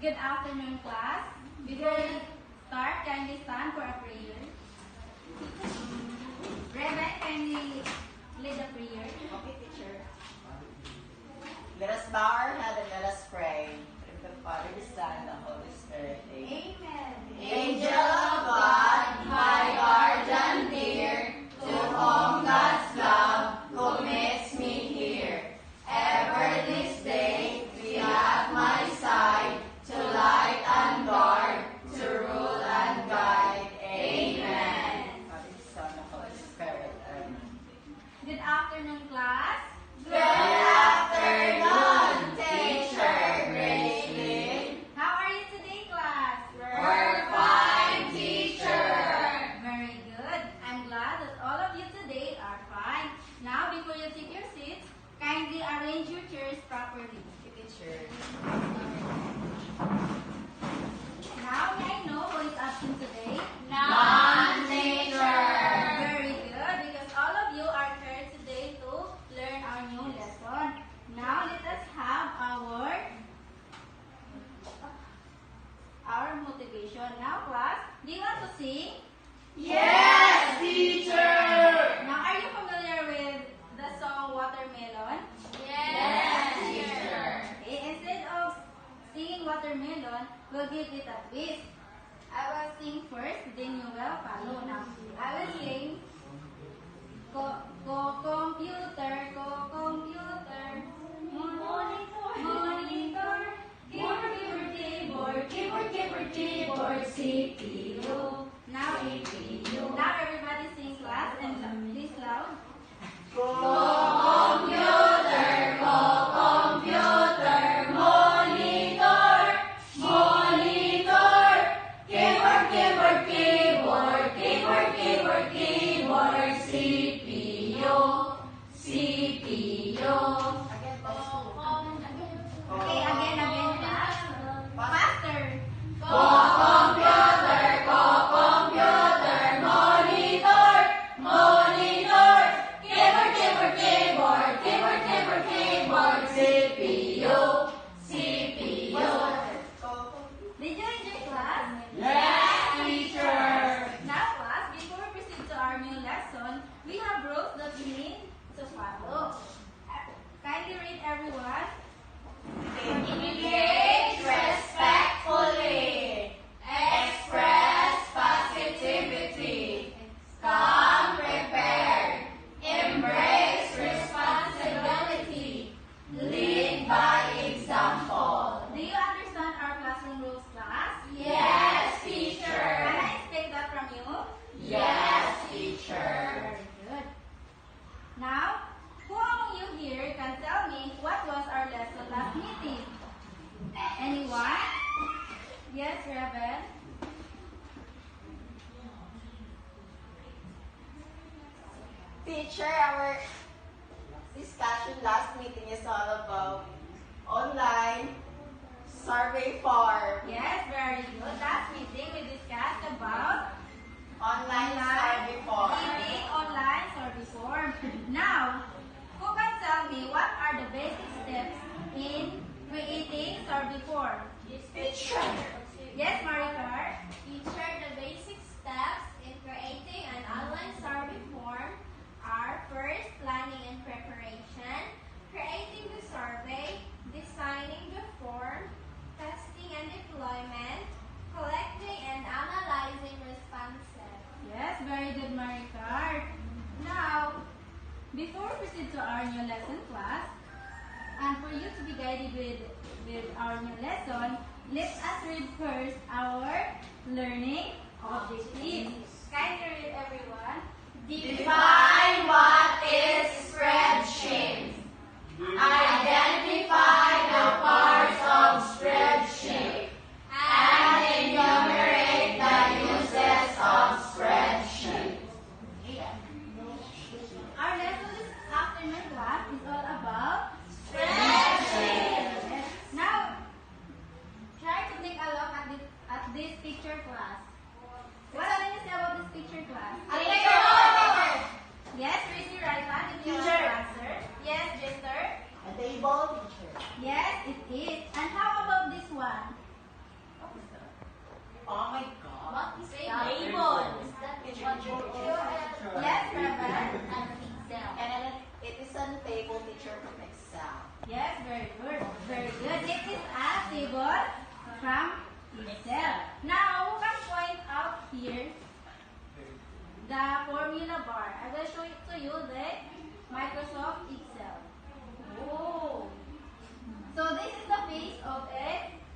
Good afternoon, class. Before we start, kindly stand for a prayer. Reverend, kindly lead the prayer. Okay, teacher. Let us bow our head and let us pray. In the Father, the Son, and the Holy Spirit. Amen. Amen. Angel of God, my guardian dear, to whom God's love commits me here. Ever this day be at my side, to light and guard, to rule and guide. Amen. Father, the Son, and the Holy Spirit. Amen. Good afternoon, class. Good afternoon, teacher Grace Lynn. How are you today, class? We're fine, teacher. Very good. I'm glad that all of you today are fine. Now, before you take your seats, kindly arrange your chairs properly. Teacher. Now, may I know who is absent today? None, teacher. Very good, because all of you are here today to learn our new lesson. Now, let us have our motivation. Now, class, do you want to sing? Yes, teacher. Now, are you familiar with the song Watermelon? Yes, teacher. Okay, instead of singing Watermelon, we'll give it a twist. I will sing first, then you will follow. Now, I will sing computer, monitor, keyboard, CPU. Now everybody sing class and please loud. Okay, again, class. Faster. Did you enjoy class? Yes, teacher. Now, class, before we proceed to our new lesson, we have rules that we need to follow. Kindly read, everyone. Engage respectfully. Express positivity. Come prepared. Embrace responsibility. Lead by example. Do you understand our classroom rules, class? Yes, Can teacher. I expect that from you? Yes, teacher. Very good. Now, who among you here can tell me what was our lesson last meeting? Anyone? Yes, Rebel? Teacher, our discussion last meeting is all about online survey form. Yes, very good. Last meeting we discussed about Online survey form. creating online survey form. Now, who can tell me what are the basic steps in creating survey form? Teacher. Yes, Maricar? Teacher, the basic steps in creating an online survey form are first, planning and preparation, creating the survey, designing the form, testing and deployment, collecting and analyzing responses. Yes, very good, Maricar. Now, before we proceed to our new lesson class, and for you to be guided with our new lesson, let us read first our learning objectives. Kindly read, everyone. Define what is spreadsheet. Identify the parts of spreadsheet. And enumerate the uses of spreadsheet. Our lesson this afternoon class is all about Spreadsheet. Yes. Now, try to take a look at this picture, class. What can you say about this picture, class? Yes, raise your right hand if you want to Teacher. answer. Yes, Jester. A table, teacher. Yes, it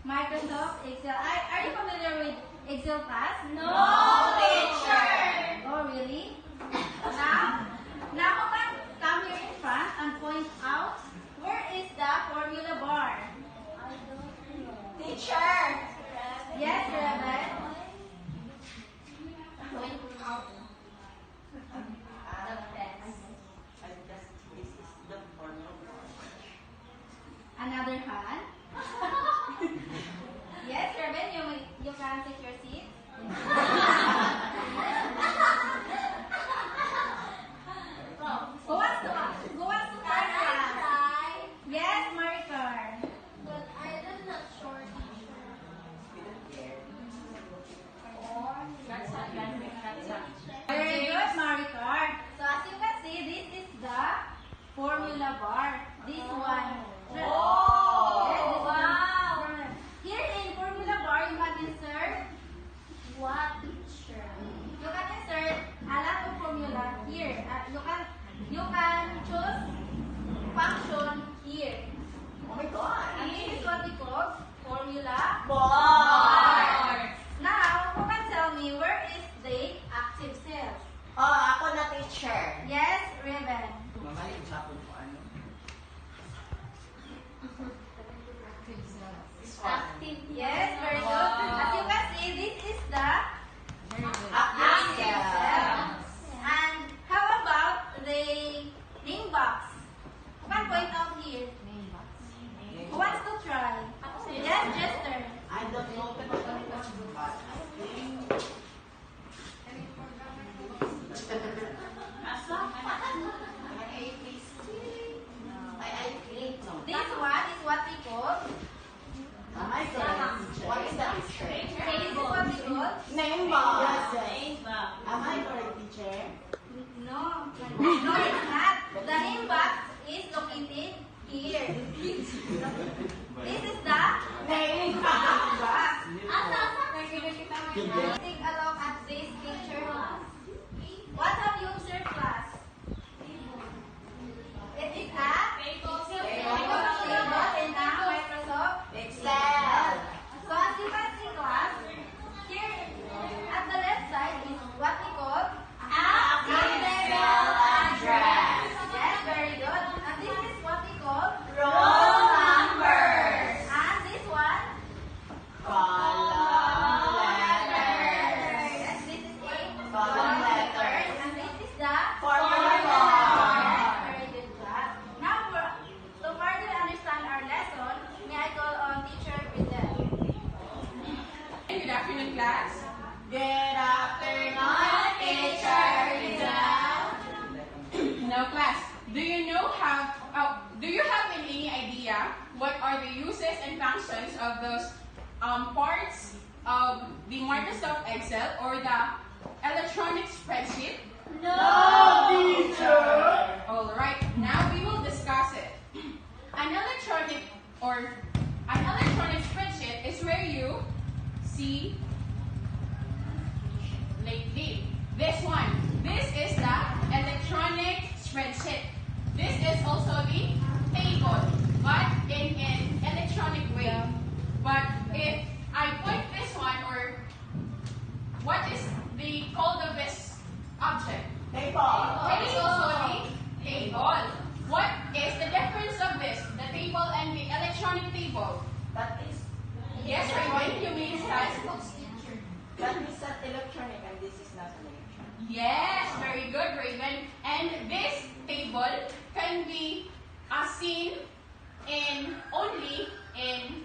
Microsoft Excel. Are you familiar with Excel class? No, teacher. Oh, really? Now come here in front and point out where is the formula bar. Teacher. Yes, Rebel. Another hand. Yes, Rebel, you can take your seat. Who wants to Can I start? try? Yes, Maricar. But I'm not sure, teacher. Very good, Maricar. So as you can see, this is the formula bar. This one. Oh. Yes, this Wow. one. Here in formula bar, you can insert. What, teacher? You can insert a lot of formula here. You can choose function here. Oh my God. And this is what we call formula. Bar. Now, who can tell me where is the active cell? Oh, ako na teacher. Yes, Raven. Mamaling sa akin kung ano. This one. Active. Yes, very good. As you can see, this is the Active cell. And how about the name box? Who can point out here? Who wants to try? Yes, Jester. I don't know but I think I think no. This one is what we call. Am I correct, teacher? What is that, teacher? This is what we call. Name box. Am I correct, teacher? No, no, it's not. The name box is located here. This is the Name box. Asa? Take a look at this picture. What have you observed, class? It is a table in a Microsoft. Excel. So as you can see, class, here at the left side is what we call Active cell address. Yes, very good. And this is what we call Roll numbers. and this one. Column letters. Yes, this is a Column letters. and this is the Formula Yes, bar. very good, class. Now, to further understand our lesson, may I call on teacher Bridget. Good afternoon, class. Good afternoon, teacher. Now, class, do you have any idea what are the uses and functions of those parts of the Microsoft Excel or the electronic spreadsheet? No, teacher. All right, now we will discuss it. An electronic spreadsheet is where you see lately. This one. This is the electronic spreadsheet. This is also the table, but in an electronic way. But if I point this one, or what is the called of this object? Table. It is also the table. What is the difference of this, the table and the electronic table? That is Raymond, you may start. that electronic and this is not electronic. Yes, very good, Raven. And this table can be seen only in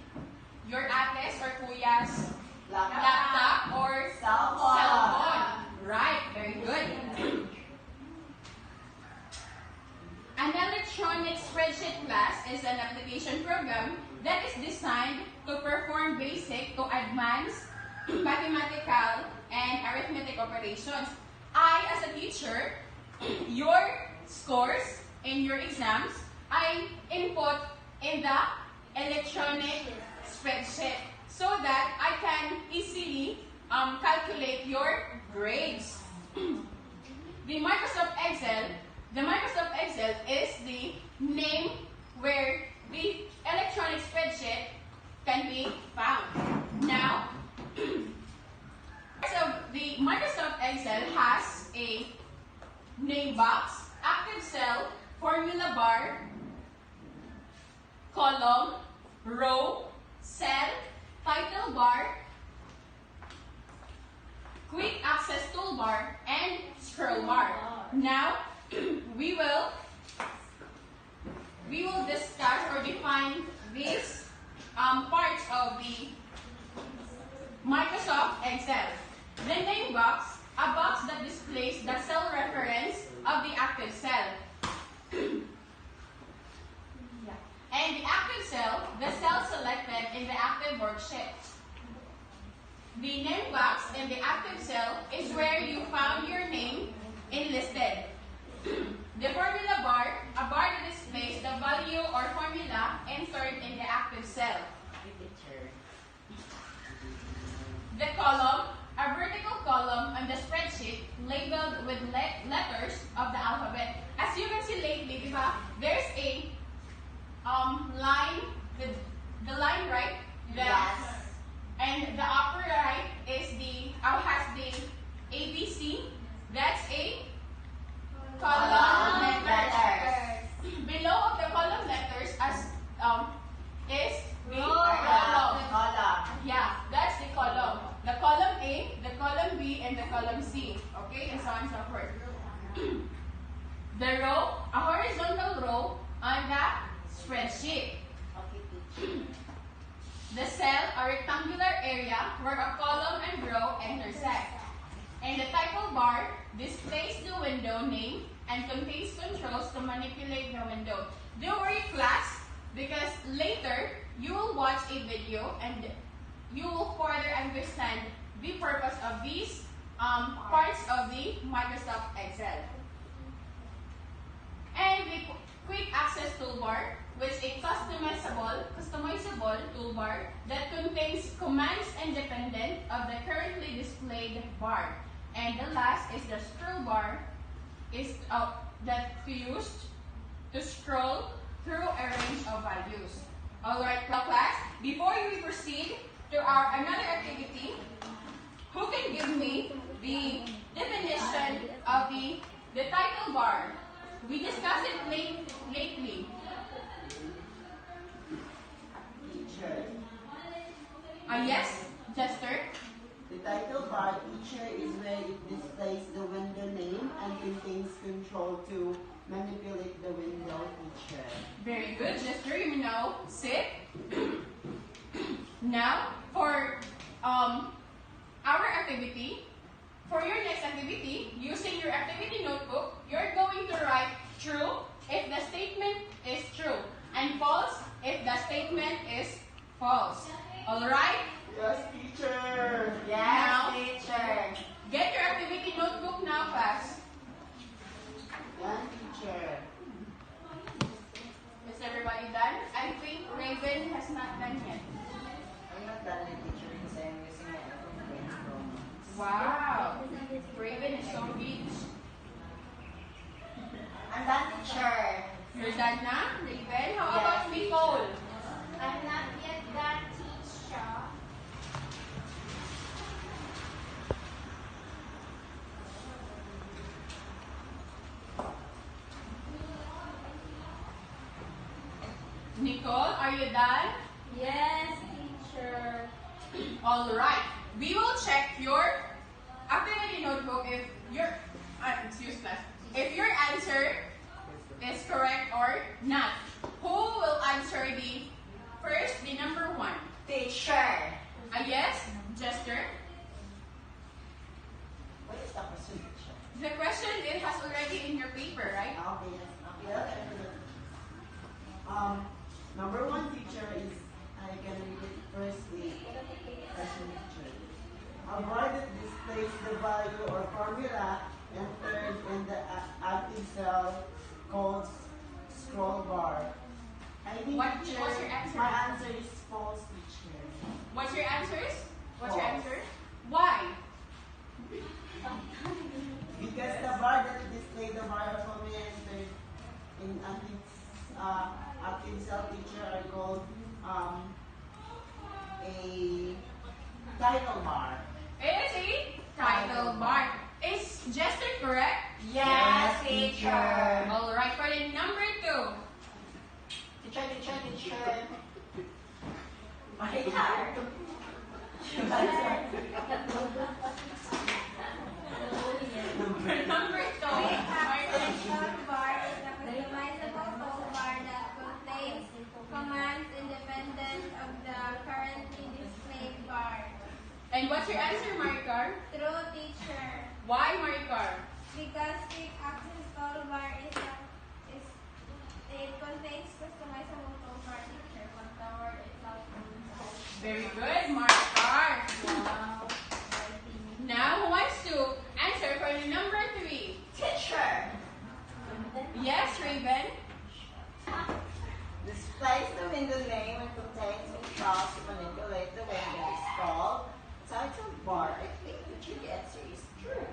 your ates or kuya's laptop or Cell phone. Right, very good. An electronic spreadsheet class is an application program that is designed to perform basic to advanced mathematical and arithmetic operations. I, as a teacher, your scores in your exams, I input in the electronic spreadsheet so that I can easily calculate your grades. The Microsoft Excel is the name where the electronic spreadsheet can be found. name box, active cell, formula bar, column, row, cell, title bar, quick access toolbar, and scroll bar. Now, we will discuss or define these parts of the Microsoft Excel. The name box, a box that displays the cell reference of the active cell. And the active cell, the cell selected in the active worksheet. The name box in the active cell is where you found your name enlisted. The formula bar, a bar that displays the value or formula entered in the active cell. The column, a vertical column on the spreadsheet labeled with letters of the alphabet. As you can see lately, diba, there's a line, the line right? Yes. And the upper right is has the ABC. That's a column letters. Below of the column letters is the column. Yeah, that's the column. The column A, the column B, and the column C. Okay, and so on and so forth. The row, a horizontal row on the spreadsheet. The cell, a rectangular area where a column and row intersect. And the title bar displays the window name and contains controls to manipulate the window. Don't worry, class, because later you will watch a video and you will further understand the purpose of these parts of the Microsoft Excel. And the quick access toolbar, which is a customizable toolbar that contains commands independent of the currently displayed bar. And the last is the scroll bar, that's used to scroll through a range of values. Alright, class, before we proceed to our another activity, who can give me the definition of the title bar? We discussed it lately. Teacher. Yes, Jester? The title bar, teacher, is where it displays the window name and contains control to manipulate the window, teacher. Very good, Jester. You know, sit. Now, for our activity, for your next activity, using your activity notebook, you're going to write true if the statement is true and false if the statement is false. Alright? Yes, teacher. Now, teacher. get your activity notebook now, class. Yes, teacher. Is everybody done? I think Raven has not done yet. I'm not done with teacher because I'm using my iPhone. Wow. Raven is so rich. I'm done, teacher. You're done na, Raven? How about Nicole? I'm not yet done, teacher. Nicole, are you done? Yes, teacher. Alright. We will check your activity notebook if your if your answer is correct or not. Who will answer the number one? Teacher. Yes, Jester. What is the question, teacher? The question it has already in your paper, right? Okay, yes. Number one, teacher, is I can read it firstly. Question, teacher. A bar that displays the value or formula entered in the active cell called scroll bar. I think, What's teacher, your answer? my answer is false, teacher. What's your answers? What's your False. answer? Why? Because the bar that display the bar of formula entered in active cell, teacher, are called a title bar. It is a title bar. Is Jester correct? Yes, teacher. All right, for the number 2. Teacher. My card. For number 2. We have a toolbar is a customizable toolbar that contains commands independent of the currently displayed bar. And what's your answer, Maricar? True, teacher. Why, Maricar? Because quick access toolbar it contains customizable toolbar, teacher, but the word itself is Very good, Maricar. Wow. Now, who wants to answer for the number 3? Teacher. Yes, Raven. Displays the window name and contains controls to manipulate the window is called title bar. I think the answer is true.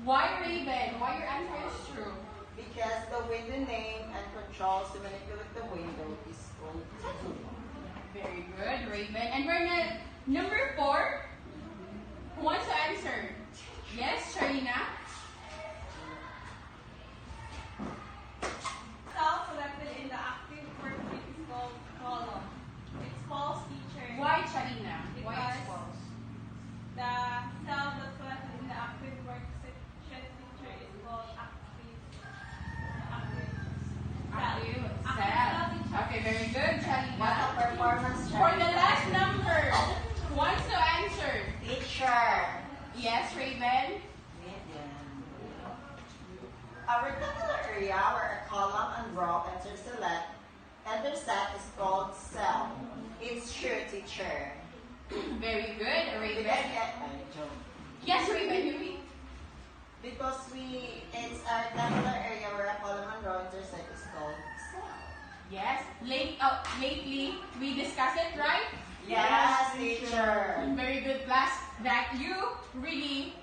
Why, Raven? Why your answer is true? Because the window name and controls to manipulate the window is called title bar. Very good, Raven. And for the number 4, who wants to answer? Yes, Sharina. Cell selected in the active worksheet is called column. It's false, teacher. Why, Sharina? Why Because it's false? the cell that's selected in the active worksheet, teacher, is called active. Active Active cell. cell, teacher. Okay, very good, What Sharina. a performance For the chart. last number, who wants to answer? Teacher. Yes, Raven. A rectangular area where a column and row intersect is called cell. It's true, teacher. Very good, Raven. Because Yes, Raven, you read. it's a rectangular area where a column and row intersect is called cell. Yes. Lately, we discussed it, right? Yes, teacher. Very good class that you really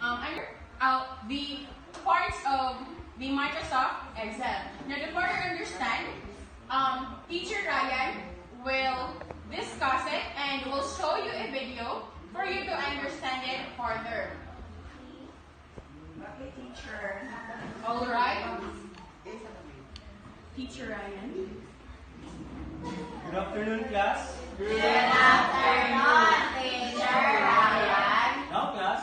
out the parts of the Microsoft Excel. Now to further understand, Teacher Ryan will discuss it and will show you a video for you to understand it further. Okay, teacher. All right, Teacher Ryan. Good afternoon, class. Good afternoon, teacher Ryan. Now, class,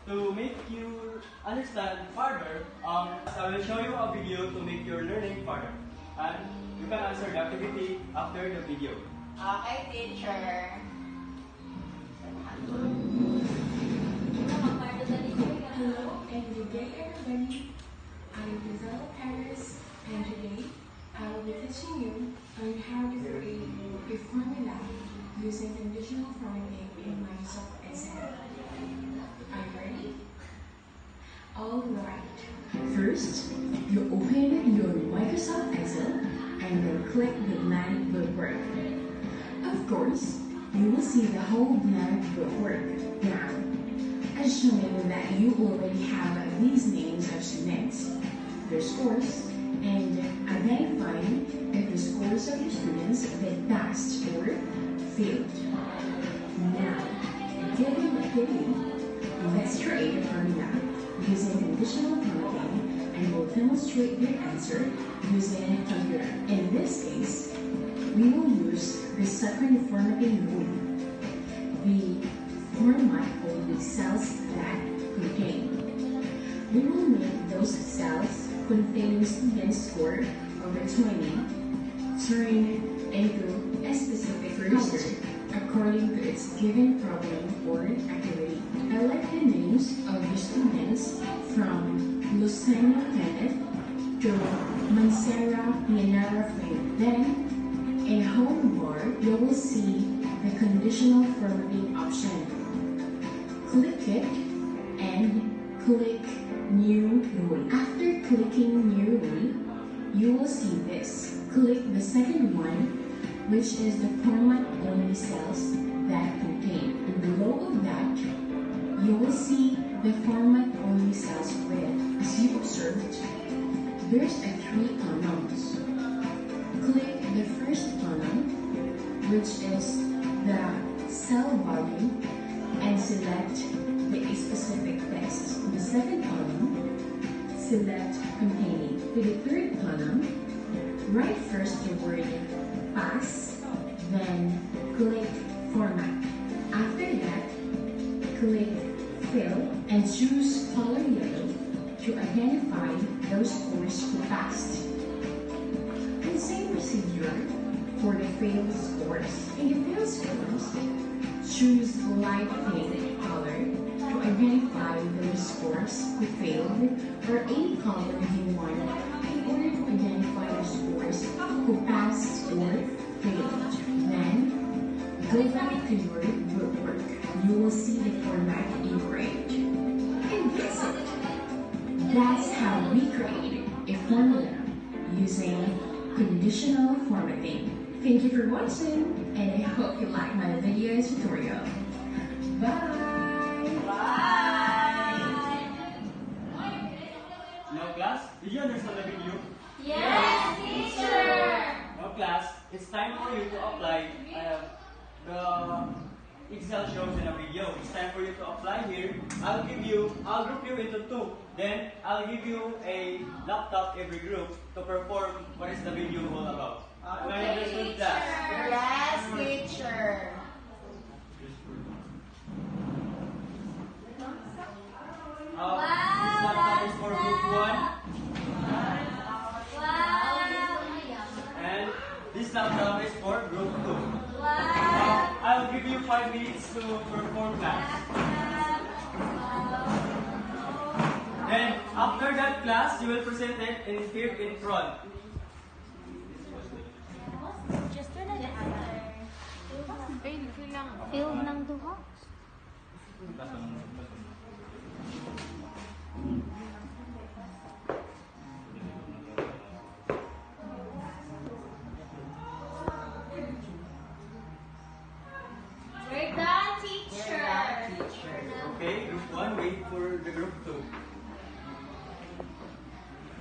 to make you understand further, I will show you a video to make your learning further. And you can answer the activity after the video. Okay, teacher. Hello and good day everybody. I'm Gisela Paris and today I will be teaching you on how to create a formula using conditional formatting in Microsoft Excel. Are you ready? Alright. First, you open your Microsoft Excel and then click the blank bookmark. Of course, you will see the whole blank bookmark now. Assuming that you already have these names of students, their scores, and identifying if the scores of your students that passed or failed. Now, getting ready, let's create a formula using conditional formatting and we'll demonstrate the answer using a computer. In this case, we will use the second formatting rule. The format all the cells that contain. We will make those cells containing student score over 20 turn into a specific color according to its given problem or activity. Elect the names of the students from Lucena Kenneth to Mansera Leonara Faye. Then, in home bar, you will see the conditional formatting option. Click it and click New Rule. After clicking New Rule, you will see this. Click the second one, which is the format only cells that contain. And below of that, you will see the format only cells with, as you observed, there's a 3 columns. Click the first column, which is the cell volume, and select the specific text. The second column, select containing. To the third column, write first the word pass, then click format. After that, click fill and choose color yellow to identify those scores who passed. The same procedure for the failed scores. In the failed scores, choose light pink color to identify those scores who failed, or any color you want in order to identify the scores who passed or failed. Then, go back to your group work. You will see the format you create. And that's it. That's how we create a formula using conditional formatting. Thank you for watching, and I hope you like my video tutorial. Bye! Now class, did you understand the video? Yes, teacher! Now class, it's time for you to apply the Excel shows in a video. It's time for you to apply here. I'll group you into two. Then I'll give you a laptop every group to perform what is the video all about. Am I understood, class? Yes, teacher. This laptop is for group 1. And this laptop is for group 2. I'll give you 5 minutes to perform class. Then after that class, you will present it here in front. Field ng duha. We're done, teacher. Okay, group 1, wait for the group 2.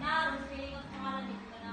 Now, we're feeling of pangalan dito na.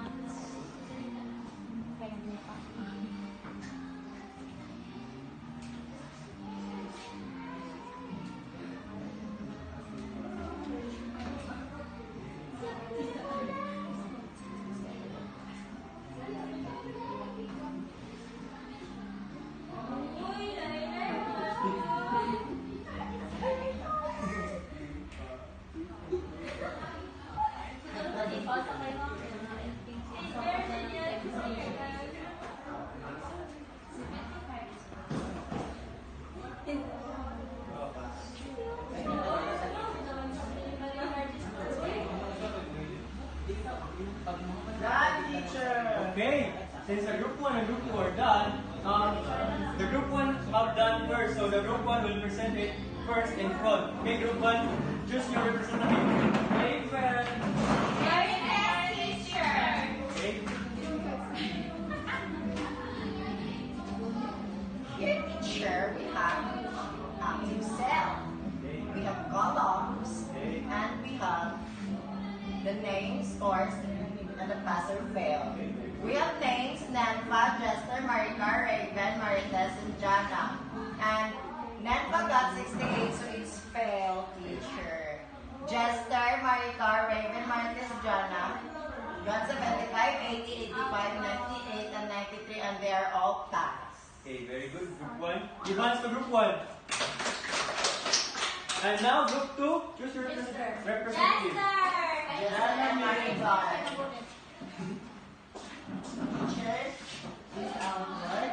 Done, teacher. Okay, since the group 1 and group 2 are done, the group 1 have done first, so the group 1 will present it first in front. Okay, group 1, choose your representative. Okay, friend. Yes, teacher. Okay. Here, teacher, we have active cell. Okay. We have columns, Okay. and we have the names, scores, and the pass or fail. We have names: Nenfa, Jester, Maricar, Raven, Marites, and Jana. And Nenfa got 68, so it's fail, teacher. Jester, Maricar, Raven, Marites, Jana got 75, 80, 85, 98, and 93, and they are all passed. Okay, very good. Group 1. Give hands to group 1. And now group 2, choose your representative. Jana, Maricar. Teachers, this output.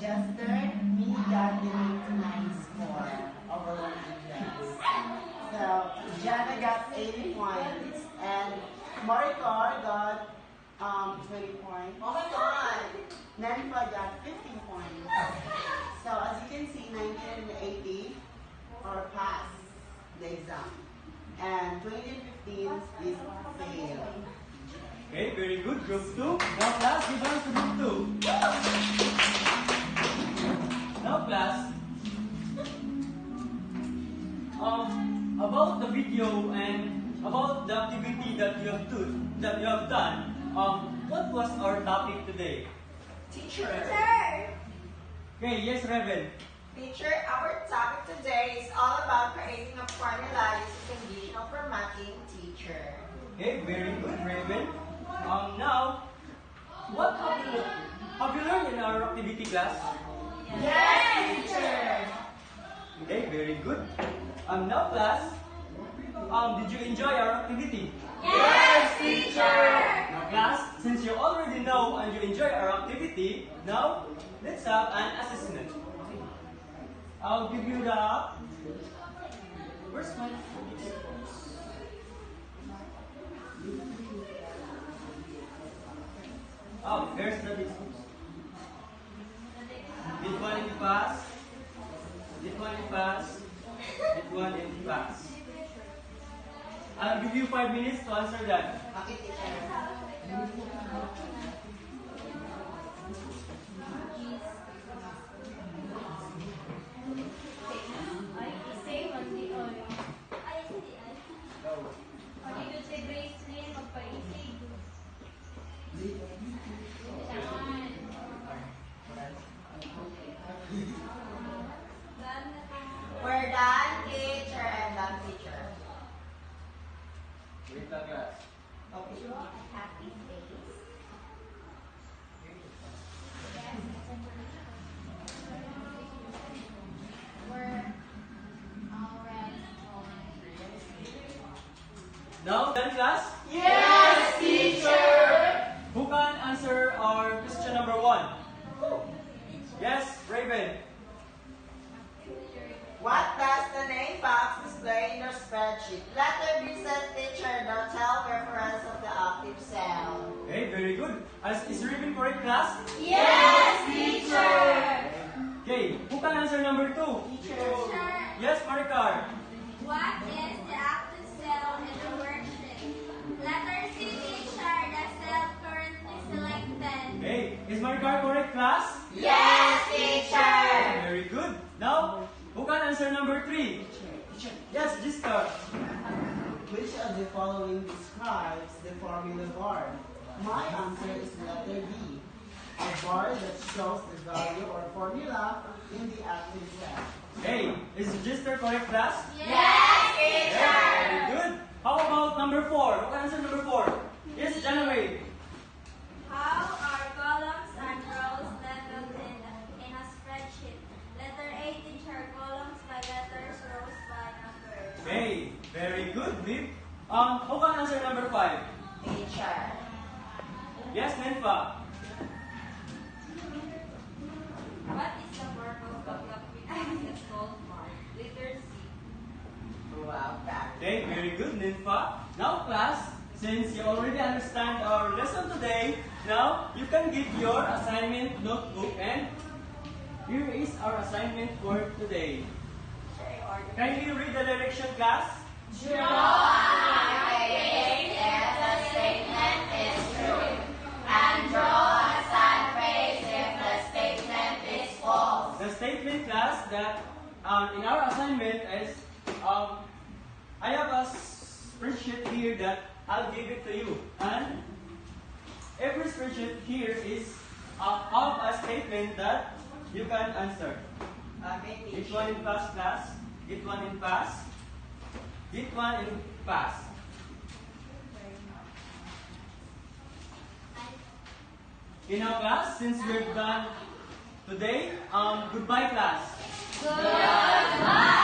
Jester, me got the 89 score over 100. So, Jana got 80 points, and Maricar got 20 points. Oh my god! Nenfa got 15 points. So, as you can see, 90 and 80 are pass the exam. And 20 and 15 is fail. Okay, very good. Group 2. Now class, give hands to group 2. Now class, about the video and about the activity that you have done, what was our topic today? Teacher. Okay, yes, Reven. Teacher, our topic today is all about creating a formula using conditional formatting, teacher. Okay, very good, Raven. Now, what have you learned in our activity class? Yes, teacher. Okay, very good. Now class, did you enjoy our activity? Yes, teacher. Now class, since you already know and you enjoy our activity, now let's have an assessment. I'll give you the first one. Oh, there's the distance. This one in pass. This one in pass. This one in pass. I'll give you 5 minutes to answer that. Okay, teacher. We're done, teacher, and done, teacher. Wait lang class. Okay. Happy face. We're already Now, done class? Yes, teacher. Who can answer our question number 1? Yes, Raven. What does the name box display in your spreadsheet? Letter B says teacher, the tell reference of the active cell. Okay, very good. Is Raven correct class? Yes, teacher. Okay, who can answer number 2? Teacher, Yes, Maricar. what is the active cell in the worksheet? Letter C, teacher, the cell currently selected. Okay, is Maricar correct class? Yes, teacher. Very good. Now, who can answer number 3? Yes, Jiska. Which of the following describes the formula bar? My answer is letter B. A bar that shows the value or formula in the active cell. Hey, is Jister correct class? Yes, Very teacher. good. How about number 4? Who can answer number 4? Yes, January. How are columns and rows labeled in a spreadsheet? Letter A, teacher, columns by letters, rows by numbers. Okay, very good, Viv. Who can answer number 5? Teacher. Yes, Nenfa. What is the purpose of the quick gold mark? Letter C. Wow, back. Okay, very good, Ninfa. Now, class, since you already understand our lesson today, now you can give your assignment notebook, and here is our assignment for today. Kindly read the direction, class. Draw a face if the statement is true, and draw a sad face if the statement is false. The statement, class, that in our assignment is, I have a spreadsheet here that I'll give it to you, and every spreadsheet here is have a statement that you can answer. Okay, Get teacher. one in pass, class. Get one in pass. Get one in pass. Okay, now class, since we're done today, goodbye class. Goodbye.